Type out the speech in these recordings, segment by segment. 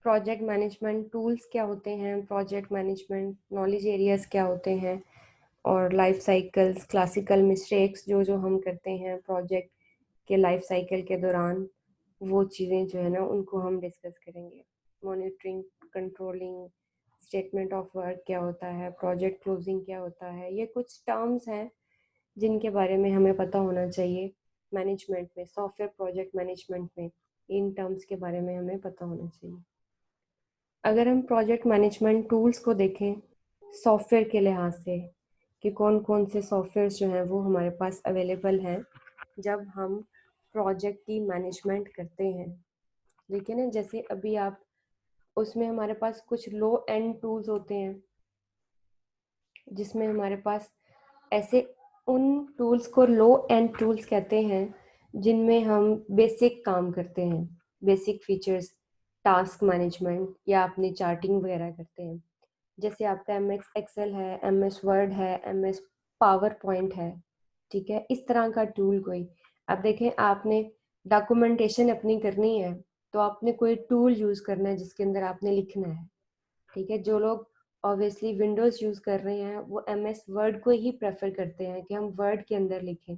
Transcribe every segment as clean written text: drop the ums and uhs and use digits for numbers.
Project management tools क्या होते हैं, प्रोजेक्ट मैनेजमेंट नॉलेज एरियाज क्या होते हैं, और लाइफ साइकिल्स, क्लासिकल मिस्टेक्स जो जो हम करते हैं प्रोजेक्ट के लाइफ साइकिल के दौरान, वो चीज़ें जो है ना उनको हम डिस्कस करेंगे। Monitoring, controlling, statement of work क्या होता है, प्रोजेक्ट क्लोजिंग क्या होता है, ये कुछ टर्म्स हैं जिनके बारे में हमें पता होना चाहिए। मैनेजमेंट में, सॉफ्टवेयर प्रोजेक्ट मैनेजमेंट में इन टर्म्स के बारे में हमें पता होना चाहिए। अगर हम प्रोजेक्ट मैनेजमेंट टूल्स को देखें सॉफ्टवेयर के लिहाज से कि कौन कौन से सॉफ्टवेयर जो हैं वो हमारे पास अवेलेबल हैं जब हम प्रोजेक्ट की मैनेजमेंट करते हैं। देखिए ना, जैसे अभी आप उसमें हमारे पास कुछ लो एंड टूल्स होते हैं जिसमें हमारे पास ऐसे उन टूल्स को लो एंड टूल्स कहते हैं जिनमें हम बेसिक काम करते हैं, बेसिक फीचर्स, टास्क मैनेजमेंट या अपनी चार्टिंग वगैरह करते हैं। जैसे आपका एम एस एक्सेल है, एम एस वर्ड है, एम एस पावर पॉइंट है, ठीक है, इस तरह का टूल कोई। अब देखें, आपने डॉक्यूमेंटेशन अपनी करनी है तो आपने कोई टूल यूज़ करना है जिसके अंदर आपने लिखना है, ठीक है। जो लोग ऑब्वियसली विंडोज़ यूज़ कर रहे हैं वो एम एस वर्ड को ही प्रेफर करते हैं कि हम वर्ड के अंदर लिखें,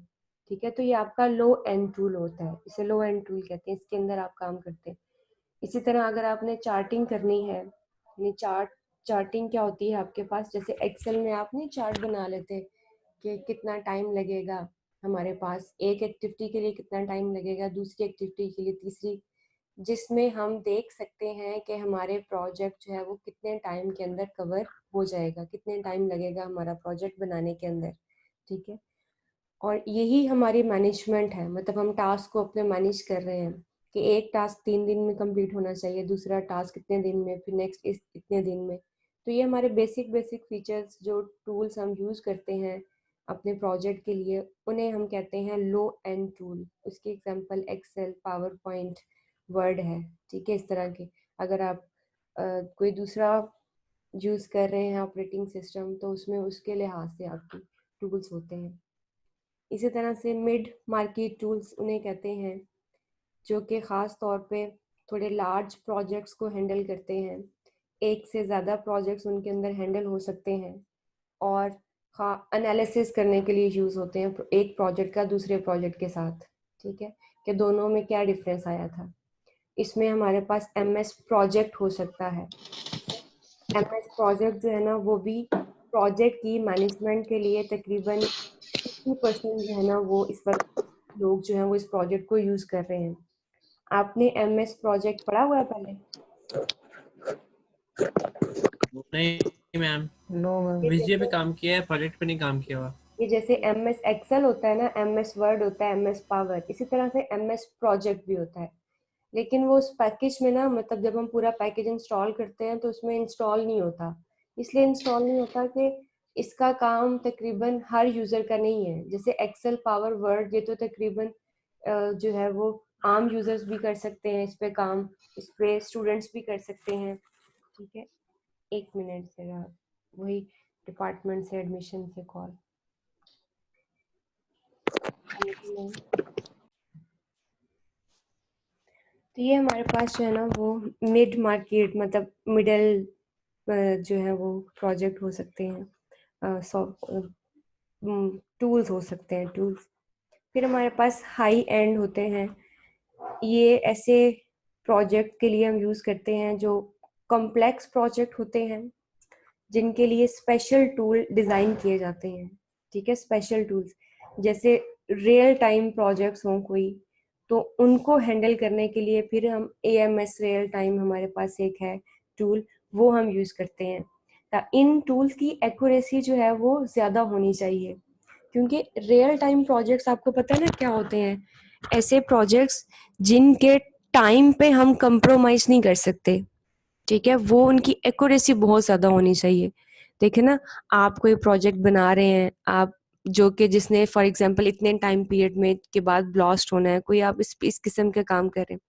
ठीक है। तो ये आपका लो एंड टूल होता है, इसे लो एंड टूल कहते हैं, इसके अंदर आप काम करते हैं। इसी तरह अगर आपने चार्टिंग करनी है, यानी चार्टिंग क्या होती है आपके पास, जैसे एक्सेल में आप नहीं चार्ट बना लेते कि कितना टाइम लगेगा हमारे पास एक एक्टिविटी के लिए, कितना टाइम लगेगा दूसरी एक्टिविटी के लिए, तीसरी, जिसमें हम देख सकते हैं कि हमारे प्रोजेक्ट जो है वो कितने टाइम के अंदर कवर हो जाएगा, कितने टाइम लगेगा हमारा प्रोजेक्ट बनाने के अंदर, ठीक है। और यही हमारी मैनेजमेंट है, मतलब हम टास्क को अपने मैनेज कर रहे हैं कि एक टास्क 3 दिन में कंप्लीट होना चाहिए, दूसरा टास्क इतने दिन में, फिर नेक्स्ट इतने दिन में। तो ये हमारे बेसिक बेसिक फीचर्स जो टूल्स हम यूज़ करते हैं अपने प्रोजेक्ट के लिए, उन्हें हम कहते हैं लो एंड टूल। उसकी example Excel, PowerPoint, Word है, ठीक है। इस तरह के अगर आप कोई दूसरा यूज़ कर रहे हैं ऑपरेटिंग सिस्टम तो उसमें उसके लिहाज से आपकी टूल्स होते हैं। इसी तरह से मिड मार्केट टूल्स उन्हें कहते हैं जो कि ख़ास तौर पे थोड़े लार्ज प्रोजेक्ट्स को हैंडल करते हैं, एक से ज़्यादा प्रोजेक्ट्स उनके अंदर हैंडल हो सकते हैं, और हाँ एनालिसिस करने के लिए यूज़ होते हैं एक प्रोजेक्ट का दूसरे प्रोजेक्ट के साथ, ठीक है, कि दोनों में क्या डिफरेंस आया था। इसमें हमारे पास एम एस प्रोजेक्ट हो सकता है। एम एस प्रोजेक्ट जो है ना वो भी प्रोजेक्ट की मैनेजमेंट के लिए तकरीबन 50% जो है ना वो इस वक्त लोग जो हैं वो इस प्रोजेक्ट को यूज कर रहे हैं। आपने एमएस प्रोजेक्ट पढ़ा हुआ है पहले? नहीं मैम, नो मैम। ये विजय पे जैसे काम किया है, प्रोजेक्ट पे नहीं काम किया हुआ। ये जैसे एमएस एक्सेल होता है ना, एमएस वर्ड होता है, एमएस पावर, इसी तरह से एमएस प्रोजेक्ट भी होता है। लेकिन वो उस पैकेज में ना, मतलब जब हम पूरा पैकेज इंस्टॉल करते हैं तो उसमें इंस्टॉल नहीं होता। इसलिए इंस्टॉल नहीं होता कि इसका काम तकरीबन हर यूज़र का नहीं है। जैसे एक्सेल, पावर, वर्ड, ये तो तकरीबन जो है वो आम यूज़र्स भी कर सकते हैं इस पे काम, इस पे स्टूडेंट्स भी कर सकते हैं, ठीक है। एक मिनट से वही डिपार्टमेंट से एडमिशन से कॉल। तो ये हमारे पास जो है ना वो मिड मार्केट, मतलब मिडल जो है वो प्रोजेक्ट हो सकते हैं, टूल्स हो सकते हैं, टूल्स। फिर हमारे पास हाई एंड होते हैं। ये ऐसे प्रोजेक्ट के लिए हम यूज़ करते हैं जो कॉम्प्लेक्स प्रोजेक्ट होते हैं, जिनके लिए स्पेशल टूल डिज़ाइन किए जाते हैं, ठीक है। स्पेशल टूल्स जैसे रियल टाइम प्रोजेक्ट्स हों कोई, तो उनको हैंडल करने के लिए फिर हम AMS रियल टाइम, हमारे पास एक है टूल, वो हम यूज़ करते हैं। इन टूल्स की एक्यूरेसी जो है वो ज़्यादा होनी चाहिए, क्योंकि रियल टाइम प्रोजेक्ट्स आपको पता है ना क्या होते हैं, ऐसे प्रोजेक्ट्स जिनके टाइम पे हम कंप्रोमाइज़ नहीं कर सकते, ठीक है। वो उनकी एक्यूरेसी बहुत ज़्यादा होनी चाहिए। देखिए ना, आप कोई प्रोजेक्ट बना रहे हैं, आप जो कि जिसने फॉर एग्जांपल इतने टाइम पीरियड में के बाद ब्लास्ट होना है, कोई आप इस किस्म के काम कर रहे हैं,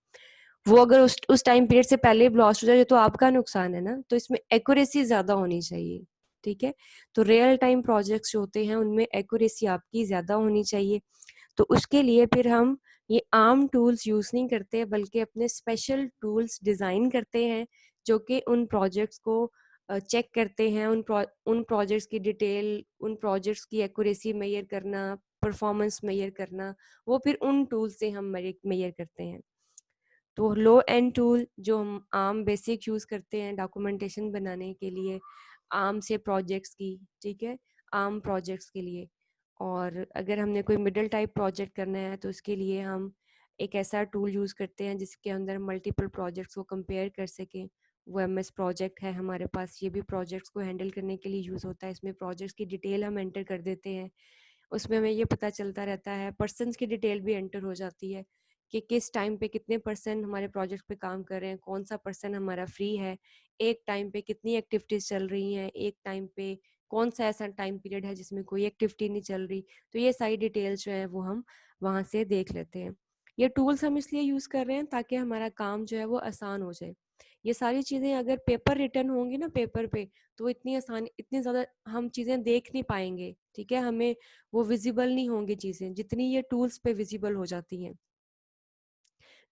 वो अगर उस टाइम पीरियड से पहले ब्लास्ट हो जाए तो आपका नुकसान है ना। तो इसमें एक्यूरेसी ज़्यादा होनी चाहिए, ठीक है। तो रियल टाइम प्रोजेक्ट्स जो होते हैं उनमें एक्यूरेसी आपकी ज़्यादा होनी चाहिए। तो उसके लिए फिर हम ये आम टूल्स यूज़ नहीं करते, बल्कि अपने स्पेशल टूल्स डिज़ाइन करते हैं जो कि उन प्रोजेक्ट्स को चेक करते हैं, उन प्रोजेक्ट्स की डिटेल, उन प्रोजेक्ट्स की एक्यूरेसी मेजर करना, परफॉर्मेंस मेजर करना, वो फिर उन टूल्स से हम मेजर करते हैं। तो लो एंड टूल जो हम आम बेसिक यूज़ करते हैं डॉक्यूमेंटेशन बनाने के लिए, आम से प्रोजेक्ट्स की, ठीक है, आम प्रोजेक्ट्स के लिए। और अगर हमने कोई मिडल टाइप प्रोजेक्ट करना है तो उसके लिए हम एक ऐसा टूल यूज़ करते हैं जिसके अंदर मल्टीपल प्रोजेक्ट्स को कंपेयर कर सकें। वो एमएस प्रोजेक्ट है हमारे पास, ये भी प्रोजेक्ट्स को हैंडल करने के लिए यूज़ होता है। इसमें प्रोजेक्ट्स की डिटेल हम एंटर कर देते हैं, उसमें हमें ये पता चलता रहता है, पर्सन्स की डिटेल भी एंटर हो जाती है कि किस टाइम पे कितने पर्सन हमारे प्रोजेक्ट पे काम कर रहे हैं, कौन सा पर्सन हमारा फ्री है, एक टाइम पे कितनी एक्टिविटीज़ चल रही हैं, एक टाइम पे कौन सा ऐसा टाइम पीरियड है जिसमें कोई एक्टिविटी नहीं चल रही। तो ये सारी डिटेल्स जो है वो हम वहाँ से देख लेते हैं। ये टूल्स हम इसलिए यूज़ कर रहे हैं ताकि हमारा काम जो है वो आसान हो जाए। ये सारी चीज़ें अगर पेपर रिटर्न होंगी ना पेपर पे, तो इतनी ज़्यादा हम चीज़ें देख नहीं पाएंगे, ठीक है, हमें वो विजिबल नहीं होंगी चीज़ें जितनी ये टूल्स पे विजिबल हो जाती हैं।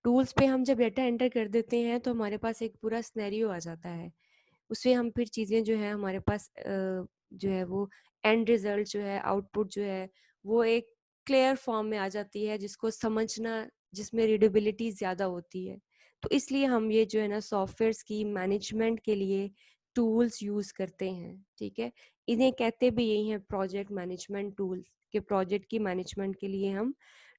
टूल्स पे हम जब डेटा एंटर कर देते हैं तो हमारे पास एक पूरा सिनेरियो आ जाता है, उससे हम फिर चीज़ें जो है हमारे पास जो है वो एंड रिजल्ट जो है, आउटपुट जो है वो एक क्लियर फॉर्म में आ जाती है जिसको समझना, जिसमें रीडेबिलिटी ज़्यादा होती है। तो इसलिए हम ये जो है ना सॉफ्टवेयर्स की मैनेजमेंट के लिए टूल्स यूज़ करते हैं, ठीक है। इन्हें कहते भी यही हैं प्रोजेक्ट मैनेजमेंट टूल्स, के प्रोजेक्ट की मैनेजमेंट के लिए हम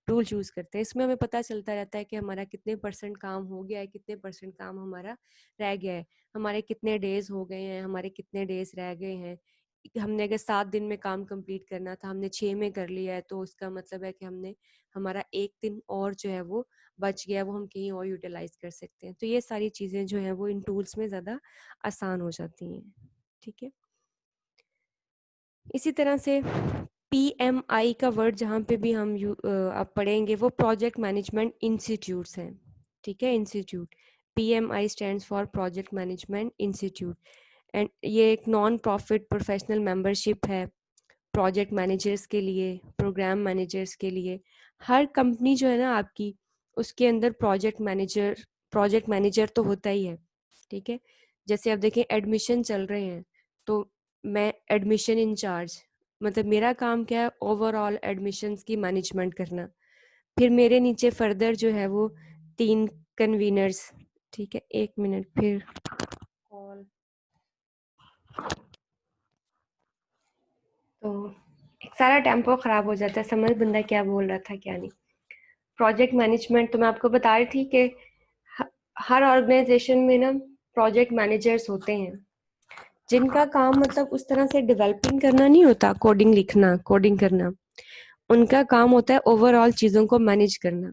टूल चूज़ करते हैं। इसमें हमें पता चलता रहता है कि हमारा कितने परसेंट काम हो गया है, कितने परसेंट काम हमारा रह गया है, हमारे कितने डेज हो गए हैं, हमारे कितने डेज रह गए हैं। हमने अगर 7 दिन में काम कंप्लीट करना था, हमने 6 में कर लिया है, तो उसका मतलब है कि हमने हमारा 1 दिन और जो है वो बच गया, वो हम कहीं और यूटिलाइज़ कर सकते हैं। तो ये सारी चीज़ें जो हैं वो इन टूल्स में ज़्यादा आसान हो जाती हैं, ठीक है। इसी तरह से पीएमआई का वर्ड जहाँ पे भी हम आप पढ़ेंगे वो प्रोजेक्ट मैनेजमेंट इंस्टीट्यूट्स हैं, ठीक है, institute. PMI stands for project management institute, and ये एक नॉन प्रॉफिट प्रोफेशनल मेंबरशिप है प्रोजेक्ट मैनेजर्स के लिए, प्रोग्राम मैनेजर्स के लिए। हर कंपनी जो है ना आपकी, उसके अंदर प्रोजेक्ट मैनेजर तो होता ही है, ठीक है। जैसे अब देखें एडमिशन चल रहे हैं, तो मैं एडमिशन इंचार्ज, मतलब मेरा काम क्या है, ओवरऑल एडमिशन्स की मैनेजमेंट करना। फिर मेरे नीचे फर्दर जो है वो 3 कन्वीनर्स, ठीक है, 1 मिनट, फिर कॉल। तो एक सारा टेम्पो खराब हो जाता है, समझ बंदा क्या बोल रहा था क्या नहीं। प्रोजेक्ट मैनेजमेंट तो मैं आपको बता रही थी कि हर ऑर्गेनाइजेशन में ना प्रोजेक्ट मैनेजर्स होते हैं जिनका काम मतलब उस तरह से डेवलपिंग करना नहीं होता, कोडिंग लिखना, कोडिंग करना। उनका काम होता है ओवरऑल चीज़ों को मैनेज करना,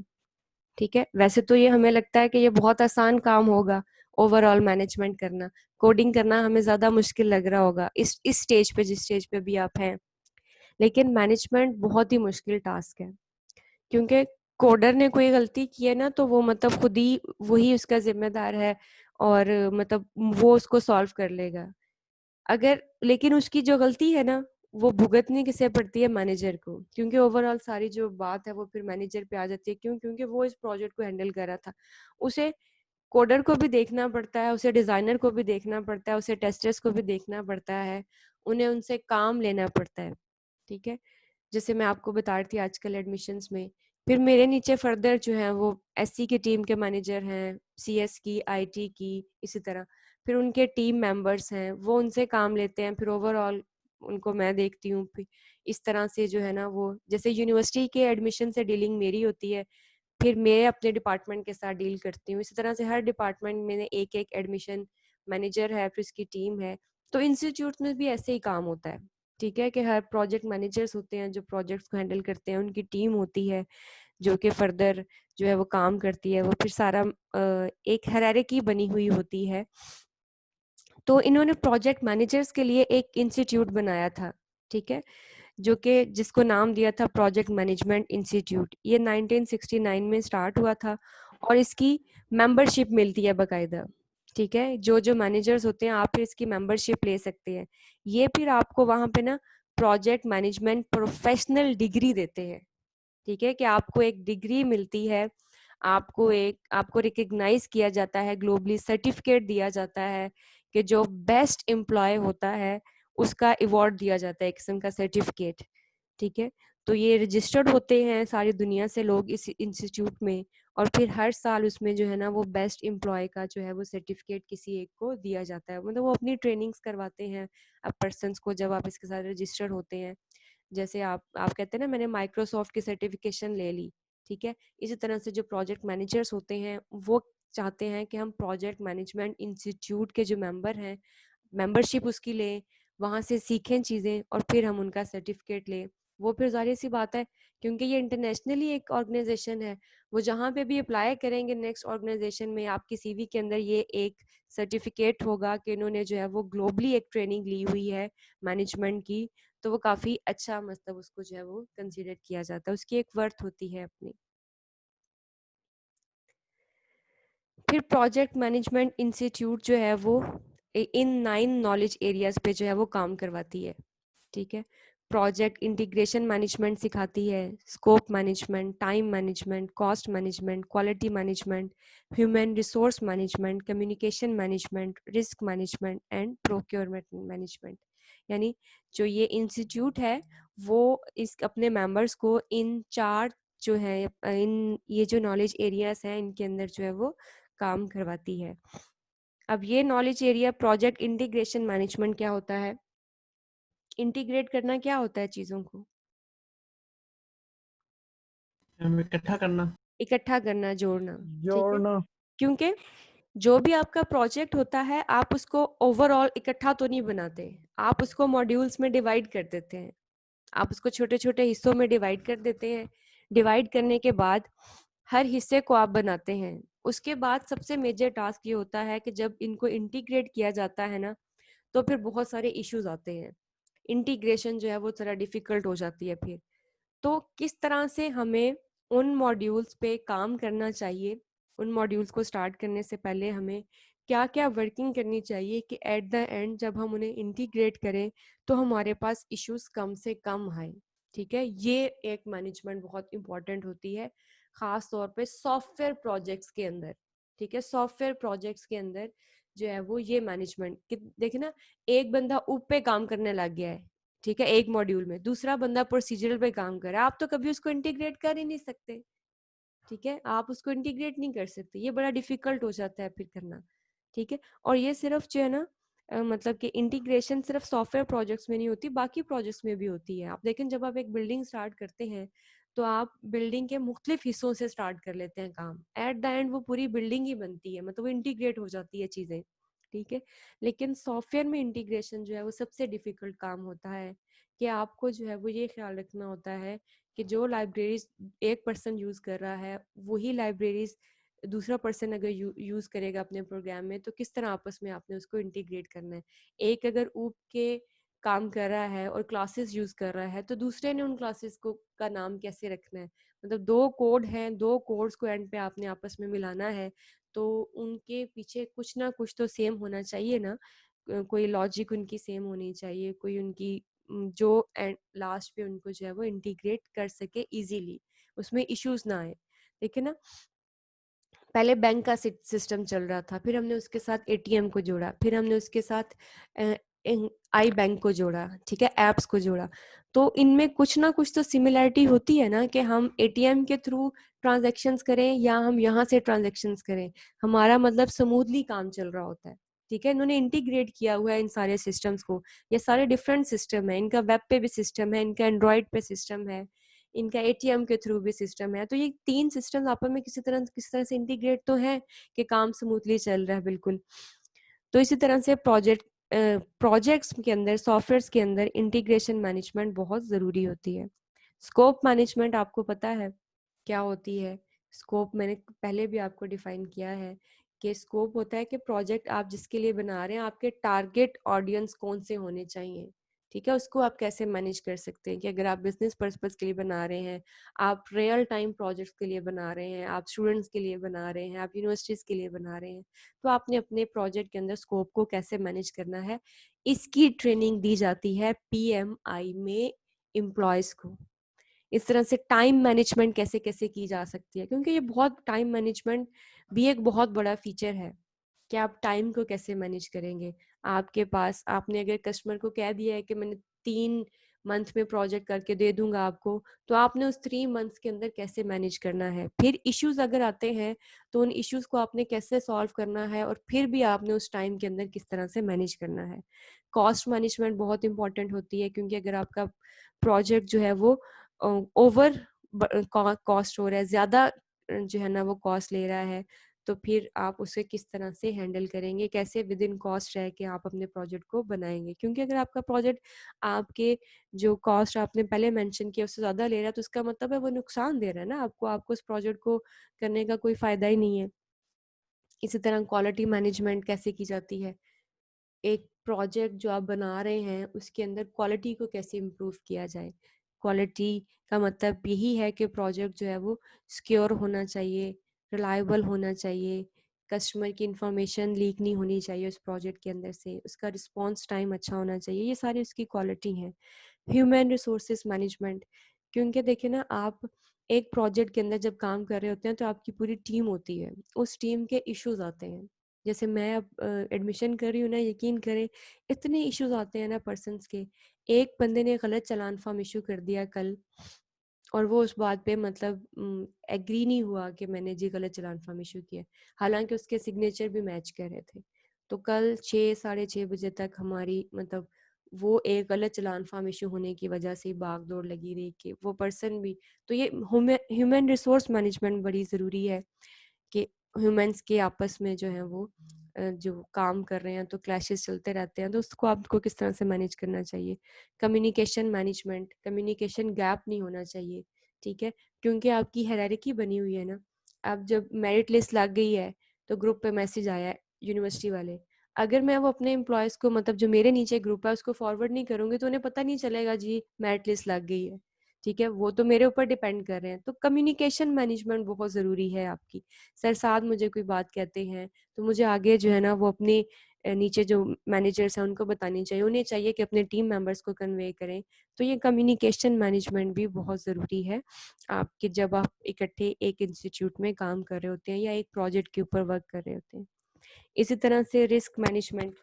ठीक है। वैसे तो ये हमें लगता है कि ये बहुत आसान काम होगा, ओवरऑल मैनेजमेंट करना, कोडिंग करना हमें ज़्यादा मुश्किल लग रहा होगा इस स्टेज पे, जिस स्टेज पे भी आप हैं। लेकिन मैनेजमेंट बहुत ही मुश्किल टास्क है, क्योंकि कोडर ने कोई गलती की है ना तो वो मतलब खुद ही वही उसका जिम्मेदार है, और मतलब वो उसको सॉल्व कर लेगा। अगर लेकिन उसकी जो गलती है ना वो भुगतनी किसे पड़ती है, मैनेजर को, क्योंकि ओवरऑल सारी जो बात है वो फिर मैनेजर पे आ जाती है। क्यों? क्योंकि वो इस प्रोजेक्ट को हैंडल कर रहा था। उसे कोडर को भी देखना पड़ता है, उसे डिजाइनर को भी देखना पड़ता है, उसे टेस्टर्स को भी देखना पड़ता है, उन्हें उनसे काम लेना पड़ता है, ठीक है। जैसे मैं आपको बता रही थी आजकल एडमिशन्स में, फिर मेरे नीचे फर्दर जो है वो एससी की टीम के मैनेजर हैं, सीएस की, आईटी की, इसी तरह फिर उनके टीम मेंबर्स हैं, वो उनसे काम लेते हैं, फिर ओवरऑल उनको मैं देखती हूँ। फिर इस तरह से जो है ना वो जैसे यूनिवर्सिटी के एडमिशन से डीलिंग मेरी होती है, फिर मैं अपने डिपार्टमेंट के साथ डील करती हूँ। इसी तरह से हर डिपार्टमेंट में एक एक एडमिशन मैनेजर है, फिर उसकी टीम है। तो इंस्टीट्यूट में भी ऐसे ही काम होता है, ठीक है, कि हर प्रोजेक्ट मैनेजर्स होते हैं जो प्रोजेक्ट्स को हैंडल करते हैं, उनकी टीम होती है जो कि फर्दर जो है वो काम करती है। वो फिर सारा एक हायरार्की बनी हुई होती है। तो इन्होंने प्रोजेक्ट मैनेजर्स के लिए एक इंस्टीट्यूट बनाया था, ठीक है, जो कि जिसको नाम दिया था प्रोजेक्ट मैनेजमेंट इंस्टीट्यूट। ये 1969 में स्टार्ट हुआ था और इसकी मेंबरशिप मिलती है बाकायदा, ठीक है। जो जो मैनेजर्स होते हैं आप फिर इसकी मेंबरशिप ले सकते हैं। ये फिर आपको वहाँ पे ना प्रोजेक्ट मैनेजमेंट प्रोफेशनल डिग्री देते हैं, ठीक है, कि आपको एक डिग्री मिलती है, आपको रिकग्नाइज किया जाता है, ग्लोबली सर्टिफिकेट दिया जाता है, कि जो बेस्ट एम्प्लॉय होता है उसका अवार्ड दिया जाता है, एक किस्म का सर्टिफिकेट। ठीक है, तो ये रजिस्टर्ड होते हैं सारी दुनिया से लोग इस इंस्टीट्यूट में, और फिर हर साल उसमें जो है ना वो बेस्ट एम्प्लॉय का जो है वो सर्टिफिकेट किसी एक को दिया जाता है। मतलब वो अपनी ट्रेनिंग्स करवाते हैं अब पर्सनस को, जब आप इसके साथ रजिस्टर्ड होते हैं। जैसे आप कहते हैं ना मैंने माइक्रोसॉफ्ट की सर्टिफिकेशन ले ली, ठीक है, इसी तरह से जो प्रोजेक्ट मैनेजर्स होते हैं वो चाहते हैं कि हम प्रोजेक्ट मैनेजमेंट इंस्टीट्यूट के जो मेंबर हैं, मेंबरशिप उसकी लें, वहाँ से सीखें चीज़ें और फिर हम उनका सर्टिफिकेट लें। वो फिर ज़ाहिर सी बात है, क्योंकि ये इंटरनेशनली एक ऑर्गेनाइजेशन है, वो जहाँ पे भी अप्लाई करेंगे नेक्स्ट ऑर्गेनाइजेशन में, आपकी सीवी के अंदर ये एक सर्टिफिकेट होगा कि इन्होंने जो है वो ग्लोबली एक ट्रेनिंग ली हुई है मैनेजमेंट की, तो वो काफ़ी अच्छा, मतलब उसको जो है वो कंसीडर किया जाता है, उसकी एक वर्थ होती है अपनी। फिर प्रोजेक्ट मैनेजमेंट इंस्टीट्यूट जो है वो इन 9 नॉलेज एरियाज पे जो है वो काम करवाती है। ठीक है, प्रोजेक्ट इंटीग्रेशन मैनेजमेंट सिखाती है, scope management, time management, cost management, quality management, human resource management, communication management, risk management and procurement management. यानी जो ये इंस्टीट्यूट है वो इस अपने मेंबर्स को इन 4 जो है, इन ये जो नॉलेज एरियाज हैं इनके अंदर जो है वो काम करवाती है। अब ये knowledge area project integration management क्या होता है? इंटीग्रेट करना क्या होता है चीज़ों को? इकट्ठा करना। इकट्ठा करना, जोड़ना। ठीक है, जोड़ना। क्योंकि जो भी आपका प्रोजेक्ट होता है आप उसको ओवरऑल इकट्ठा तो नहीं बनाते, आप उसको मॉड्यूल्स में डिवाइड कर देते हैं, आप उसको छोटे छोटे हिस्सों में डिवाइड कर देते हैं। डिवाइड करने के बाद हर हिस्से को आप बनाते हैं। उसके बाद सबसे मेजर टास्क ये होता है कि जब इनको इंटीग्रेट किया जाता है ना, तो फिर बहुत सारे इश्यूज आते हैं, इंटीग्रेशन जो है वो थोड़ा डिफिकल्ट हो जाती है फिर। तो किस तरह से हमें उन मॉड्यूल्स पे काम करना चाहिए, उन मॉड्यूल्स को स्टार्ट करने से पहले हमें क्या क्या वर्किंग करनी चाहिए कि एट द एंड जब हम उन्हें इंटीग्रेट करें तो हमारे पास इश्यूज कम से कम आए। ठीक है, ये एक मैनेजमेंट बहुत इंपॉर्टेंट होती है, खास तौर पे सॉफ्टवेयर प्रोजेक्ट्स के अंदर। ठीक है, सॉफ्टवेयर प्रोजेक्ट्स के अंदर जो है वो ये मैनेजमेंट, देखे ना, एक बंदा ऊप पे काम करने लग गया है, ठीक है, एक मॉड्यूल में, दूसरा बंदा प्रोसीजरल पे काम कर रहा है, आप तो कभी उसको इंटीग्रेट कर ही नहीं सकते। ठीक है, आप उसको इंटीग्रेट नहीं कर सकते, ये बड़ा डिफिकल्ट हो जाता है फिर करना। ठीक है, और ये सिर्फ जो है ना मतलब कि इंटीग्रेशन सिर्फ सॉफ्टवेयर प्रोजेक्ट्स में नहीं होती, बाकी प्रोजेक्ट्स में भी होती है। आप देखें जब आप एक बिल्डिंग स्टार्ट करते हैं तो आप बिल्डिंग के मुख्तलिफ हिस्सों से स्टार्ट कर लेते हैं काम, एट द एंड वो पूरी बिल्डिंग ही बनती है, मतलब वो इंटीग्रेट हो जाती है चीज़ें। ठीक है, लेकिन सॉफ्टवेयर में इंटीग्रेशन जो है वो सबसे डिफिकल्ट काम होता है, कि आपको जो है वो ये ख्याल रखना होता है कि जो लाइब्रेरीज एक पर्सन यूज़ कर रहा है वही लाइब्रेरीज दूसरा पर्सन अगर यूज़ करेगा अपने प्रोग्राम में, तो किस तरह आपस में आपने उसको इंटीग्रेट करना है। एक अगर ऊप के काम कर रहा है और क्लासेस यूज़ कर रहा है तो दूसरे ने उन क्लासेस को का नाम कैसे रखना है। मतलब दो कोड हैं, दो कोड्स को एंड पे आपने आपस में मिलाना है, तो उनके पीछे कुछ ना कुछ तो सेम होना चाहिए ना, कोई लॉजिक उनकी सेम होनी चाहिए, कोई उनकी जो एंड लास्ट पे उनको जो है वो इंटीग्रेट कर सके इजीली, उसमें इश्यूज ना आए। देखिए ना, पहले बैंक का सिस्टम चल रहा था, फिर हमने उसके साथ एटीएम को जोड़ा, फिर हमने उसके साथ आई बैंक को जोड़ा, ठीक है, एप्स को जोड़ा। तो इनमें कुछ ना कुछ तो सिमिलरिटी होती है ना, कि हम एटीएम के थ्रू ट्रांजैक्शंस करें या हम यहाँ से ट्रांजैक्शंस करें, हमारा मतलब स्मूथली काम चल रहा होता है। ठीक है, इन्होंने इंटीग्रेट किया हुआ है इन सारे सिस्टम्स को, ये सारे डिफरेंट सिस्टम है, इनका वेब पे भी सिस्टम है, इनका एंड्रॉयड पे सिस्टम है, इनका एटीएम के थ्रू भी सिस्टम है। तो ये तीन सिस्टम आपस में किसी तरह से इंटीग्रेट तो है कि काम स्मूथली चल रहा है बिल्कुल। तो इसी तरह से प्रोजेक्ट्स के अंदर, सॉफ्टवेयर्स के अंदर इंटीग्रेशन मैनेजमेंट बहुत ज़रूरी होती है। स्कोप मैनेजमेंट आपको पता है क्या होती है? स्कोप मैंने पहले भी आपको डिफाइन किया है कि स्कोप होता है कि प्रोजेक्ट आप जिसके लिए बना रहे हैं आपके टारगेट ऑडियंस कौन से होने चाहिए। ठीक है, उसको आप कैसे मैनेज कर सकते हैं कि अगर आप बिजनेस पर्पज के लिए बना रहे हैं, आप रियल टाइम प्रोजेक्ट्स के लिए बना रहे हैं, आप स्टूडेंट्स के लिए बना रहे हैं, आप यूनिवर्सिटीज़ के लिए बना रहे हैं, तो आपने अपने प्रोजेक्ट के अंदर स्कोप को कैसे मैनेज करना है, इसकी ट्रेनिंग दी जाती है पीएमआई में एम्प्लॉयज़ को। इस तरह से टाइम मैनेजमेंट कैसे कैसे की जा सकती है, क्योंकि ये बहुत टाइम मैनेजमेंट भी एक बहुत बड़ा फीचर है कि आप टाइम को कैसे मैनेज करेंगे। आपके पास आपने अगर कस्टमर को कह दिया है कि मैंने 3 मंथ में प्रोजेक्ट करके दे दूंगा आपको, तो आपने उस 3 मंथ्स के अंदर कैसे मैनेज करना है। फिर इश्यूज अगर आते हैं तो उन इश्यूज को आपने कैसे सॉल्व करना है, और फिर भी आपने उस टाइम के अंदर किस तरह से मैनेज करना है। कॉस्ट मैनेजमेंट बहुत इंपॉर्टेंट होती है, क्योंकि अगर आपका प्रोजेक्ट जो है वो ओवर कॉस्ट हो रहा है, ज़्यादा जो है ना वो कॉस्ट ले रहा है, तो फिर आप उसे किस तरह से हैंडल करेंगे, कैसे विद इन कॉस्ट रह के आप अपने प्रोजेक्ट को बनाएंगे। क्योंकि अगर आपका प्रोजेक्ट आपके जो कॉस्ट आपने पहले मेंशन किया उससे ज़्यादा ले रहा है, तो इसका मतलब है वो नुकसान दे रहा है ना आपको उस प्रोजेक्ट को करने का कोई फ़ायदा ही नहीं है। इसी तरह क्वालिटी मैनेजमेंट कैसे की जाती है, एक प्रोजेक्ट जो आप बना रहे हैं उसके अंदर क्वालिटी को कैसे इम्प्रूव किया जाए। क्वालिटी का मतलब यही है कि प्रोजेक्ट जो है वो सिक्योर होना चाहिए, रिलायबल होना चाहिए, कस्टमर की इंफॉर्मेशन लीक नहीं होनी चाहिए उस प्रोजेक्ट के अंदर से, उसका रिस्पॉन्स टाइम अच्छा होना चाहिए, ये सारी उसकी क्वालिटी हैं। ह्यूमन रिसोर्सेज मैनेजमेंट, क्योंकि देखिए ना, आप एक प्रोजेक्ट के अंदर जब काम कर रहे होते हैं तो आपकी पूरी टीम होती है, उस टीम के इश्यूज आते हैं। जैसे मैं अब एडमिशन कर रही हूँ ना, यकीन करें इतने इश्यूज आते हैं ना पर्सन्स के। एक बंदे ने गलत चालान फॉर्म इशू कर दिया कल, और वो उस बात पे मतलब एग्री नहीं हुआ कि मैंने जी गलत चालान फॉर्म इशू किया, हालांकि उसके सिग्नेचर भी मैच कर रहे थे। तो कल 6 साढ़े 6 बजे तक हमारी मतलब वो एक गलत चालान फॉर्म इशू होने की वजह से भाग दौड़ लगी रही कि वो पर्सन भी। तो ये ह्यूमन रिसोर्स मैनेजमेंट बड़ी ज़रूरी है कि ह्यूमंस के आपस में जो है वो जो काम कर रहे हैं तो क्लैशेस चलते रहते हैं, तो उसको आपको किस तरह से मैनेज करना चाहिए। कम्युनिकेशन मैनेजमेंट, कम्युनिकेशन गैप नहीं होना चाहिए, ठीक है, क्योंकि आपकी हायरार्की बनी हुई है ना। अब जब मेरिट लिस्ट लग गई है तो ग्रुप पे मैसेज आया है यूनिवर्सिटी वाले, अगर मैं वो अपने एम्प्लॉयज़ को मतलब जो मेरे नीचे ग्रुप है उसको फॉरवर्ड नहीं करूँगी तो उन्हें पता नहीं चलेगा जी मेरिट लिस्ट लग गई है, ठीक है, वो तो मेरे ऊपर डिपेंड कर रहे हैं। तो कम्युनिकेशन मैनेजमेंट बहुत ज़रूरी है आपकी। सर साथ मुझे कोई बात कहते हैं तो मुझे आगे जो है ना वो अपने नीचे जो मैनेजर्स हैं उनको बतानी चाहिए, उन्हें चाहिए कि अपने टीम मेंबर्स को कन्वे करें। तो ये कम्युनिकेशन मैनेजमेंट भी बहुत ज़रूरी है आपके, जब आप इकट्ठे एक इंस्टीट्यूट में काम कर रहे होते हैं या एक प्रोजेक्ट के ऊपर वर्क कर रहे होते हैं। इसी तरह से रिस्क मैनेजमेंट।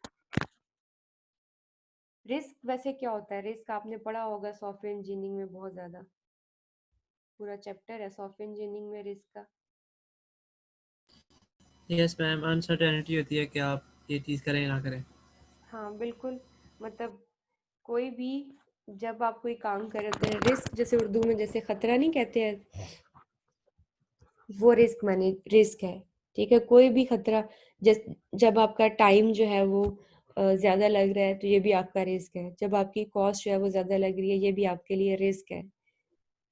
रिस्क वैसे क्या होता है, रिस्क आपने पढ़ा होगा सॉफ्टवेयर इंजीनियरिंग में बहुत ज़्यादा, पूरा चैप्टर है सॉफ्टवेयर इंजीनियरिंग में रिस्क का। यस मैम, अनसर्टेनिटी होती है कि आप ये चीज़ करें या ना करें। हाँ बिल्कुल, मतलब कोई भी जब आप कोई काम कर रहे होते हैं, रिस्क जैसे उर्दू में जैसे खतरा नहीं कहते हैं, वो रिस्क मैनेज रिस्क है, ठीक है। कोई भी खतरा, जब आपका टाइम जो है वो ज़्यादा लग रहा है तो ये भी आपका रिस्क है, जब आपकी कॉस्ट जो है वो ज़्यादा लग रही है ये भी आपके लिए रिस्क है,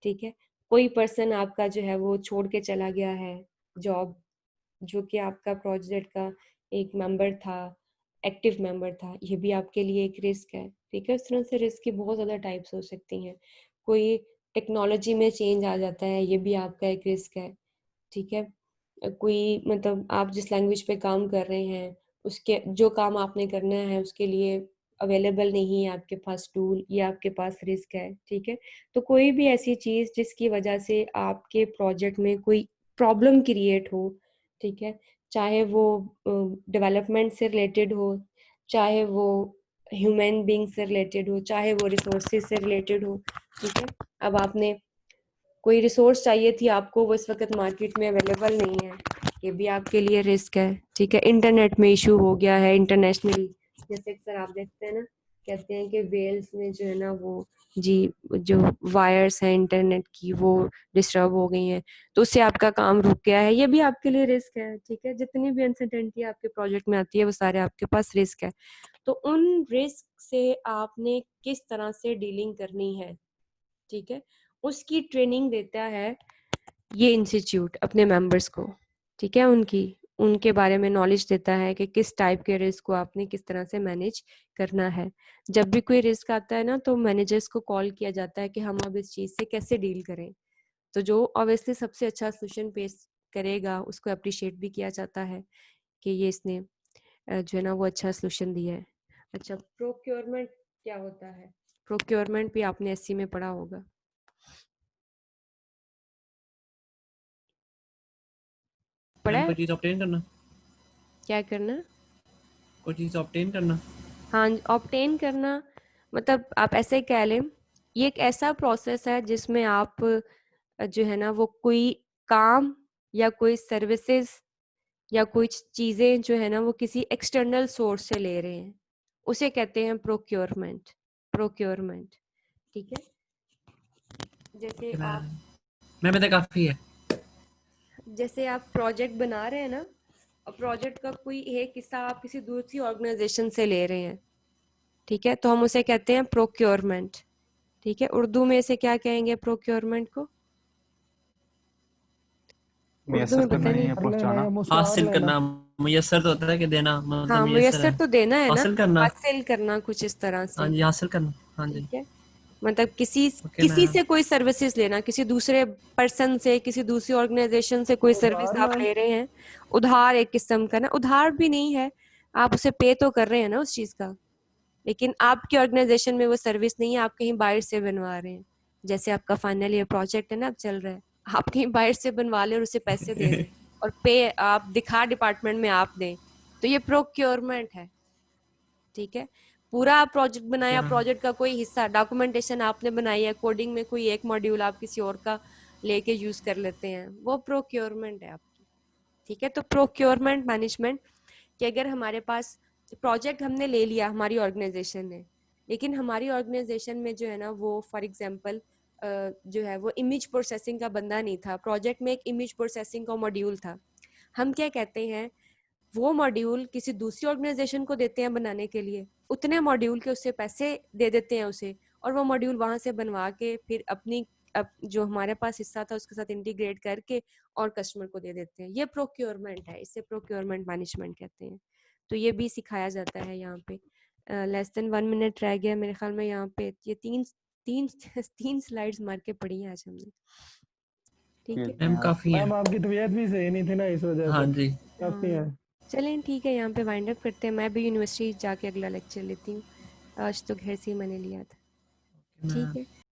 ठीक है। कोई पर्सन आपका जो है वो छोड़ के चला गया है जॉब, जो कि आपका प्रोजेक्ट का एक मेंबर था, एक्टिव मेंबर था, ये भी आपके लिए एक रिस्क है, ठीक है। उस तरह से रिस्क की बहुत ज़्यादा टाइप्स हो सकती हैं। कोई टेक्नोलॉजी में चेंज आ जाता है, ये भी आपका एक रिस्क है, ठीक है। कोई मतलब आप जिस लैंग्वेज पे काम कर रहे हैं उसके जो काम आपने करना है उसके लिए अवेलेबल नहीं है आपके पास टूल, ये आपके पास रिस्क है, ठीक है। तो कोई भी ऐसी चीज़ जिसकी वजह से आपके प्रोजेक्ट में कोई प्रॉब्लम क्रिएट हो, ठीक है, चाहे वो डेवलपमेंट से रिलेटेड हो, चाहे वो ह्यूमन बींग से रिलेटेड हो, चाहे वो रिसोर्सेज से रिलेटेड हो, ठीक है। अब आपने कोई रिसोर्स चाहिए थी आपको, वो इस वक्त मार्केट में अवेलेबल नहीं है, ये भी आपके लिए रिस्क है, ठीक है। इंटरनेट में इशू हो गया है इंटरनेशनली, जैसे अक्सर आप देखते हैं ना, कहते हैं कि वेल्स में जो है ना वो जी जो वायर्स हैं इंटरनेट की वो डिस्टर्ब हो गई हैं, तो उससे आपका काम रुक गया है, ये भी आपके लिए रिस्क है, ठीक है। जितनी भी अनसर्टेनिटी आपके प्रोजेक्ट में आती है वो सारे आपके पास रिस्क है। तो उन रिस्क से आपने किस तरह से डीलिंग करनी है, ठीक है, उसकी ट्रेनिंग देता है ये इंस्टीट्यूट अपने मेंबर्स को, ठीक है। उनके बारे में नॉलेज देता है कि किस टाइप के रिस्क को आपने किस तरह से मैनेज करना है। जब भी कोई रिस्क आता है ना तो मैनेजर्स को कॉल किया जाता है कि हम अब इस चीज़ से कैसे डील करें, तो जो ऑब्वियसली सबसे अच्छा सोल्यूशन पेश करेगा उसको अप्रिशिएट भी किया जाता है कि ये इसने जो है ना वो अच्छा सोल्यूशन दिया है। अच्छा, प्रोक्योरमेंट क्या होता है, प्रोक्योरमेंट भी आपने एससी में पढ़ा होगा। पढ़ा मैम है? कोई चीज़ ऑब्टेन करना, क्या करना? कोई चीज़ ऑब्टेन करना। हाँ, ऑब्टेन करना मतलब आप ऐसे कह लें, ये एक ऐसा प्रोसेस है जिसमें आप जो है ना वो कोई काम या कोई सर्विसेज या कुछ चीज़ें जो है ना वो किसी एक्सटर्नल सोर्स से ले रहे हैं, उसे कहते हैं प्रोक्योरमेंट। प्रोक्योरमेंट, ठीक है। जैसे आप मैम ये तो काफ़ी है। प्रोजेक्ट बना रहे हैं ना, और प्रोजेक्ट का कोई एक हिस्सा आप किसी दूसरी ऑर्गेनाइजेशन से ले रहे हैं, ठीक है, तो हम उसे कहते हैं प्रोक्योरमेंट। ठीक है, उर्दू में इसे क्या कहेंगे प्रोक्योरमेंट को? उर्दू मुयस्सर में करना बताएंगे। या कर लेना पहुंचाना। या मुस्तार हासिल लेना। करना, मुयस्सर तो होता है कि देना, मतलब हाँ, मुयस्सर मुयस्सर है। तो देना है ना, हासिल करना। हासिल करना कुछ इस तरह हाँ से। जी, हासिल करना। हाँ जी। ठीक है, मतलब किसी ओके किसी मैम। से कोई सर्विसेज लेना, किसी दूसरे पर्सन से, किसी दूसरी ऑर्गेनाइजेशन से कोई सर्विस उधार आप मैम। ले रहे हैं। उधार एक किस्म का ना, उधार भी नहीं है, आप उसे पे तो कर रहे हैं ना उस चीज का, लेकिन आपकी ऑर्गेनाइजेशन में वो सर्विस नहीं है, आप कहीं बाहर से बनवा रहे हैं। जैसे आपका फाइनल ईयर प्रोजेक्ट है ना, अब चल रहा है, आप कहीं बाहर से बनवा ले और उसे पैसे दे दें, और पे आप दिखा डिपार्टमेंट में आप दें, तो ये प्रोक्योरमेंट है। ठीक है, पूरा प्रोजेक्ट बनाया, ओके मैम। प्रोजेक्ट का कोई हिस्सा, डॉक्यूमेंटेशन आपने बनाई है, कोडिंग में कोई एक मॉड्यूल आप किसी और का लेके यूज कर लेते हैं, वो प्रोक्योरमेंट है आपकी। ठीक है, तो प्रोक्योरमेंट मैनेजमेंट कि अगर हमारे पास प्रोजेक्ट हमने ले लिया हमारी ऑर्गेनाइजेशन ने, लेकिन हमारी ऑर्गेनाइजेशन में जो है ना वो फॉर एग्जांपल जो है वो इमेज प्रोसेसिंग का बंदा नहीं था, प्रोजेक्ट में एक इमेज प्रोसेसिंग का मॉड्यूल था, हम क्या कहते हैं, वो मॉड्यूल किसी दूसरी ऑर्गेनाइजेशन को देते हैं बनाने के लिए, उतने मॉड्यूल के उससे पैसे दे देते हैं उसे, और वो मॉड्यूल वहां से बनवा के फिर अपनी जो हमारे पास हिस्सा था उसके साथ इंटीग्रेट करके और कस्टमर को दे देते हैं। ये प्रोक्योरमेंट है, इसे प्रोक्योरमेंट मैनेजमेंट कहते हैं। तो ये भी सिखाया जाता है यहाँ पे। लेस देन 1 मिनट रह गया मेरे ख्याल में, यहाँ पे ये तीन तीन तीन स्लाइड्स मार के पढ़ी है आज हमने। ठीक है, मैम काफ़ी है। मैम आपकी तबीयत भी सही नहीं थी ना, इस वजह हाँ से जी। काफी है। चलें ठीक है, यहाँ पे वाइंड अप करते हैं। मैं भी यूनिवर्सिटी जाके अगला लेक्चर लेती हूँ, आज तो घर से ही मैंने लिया था। ठीक मैम है।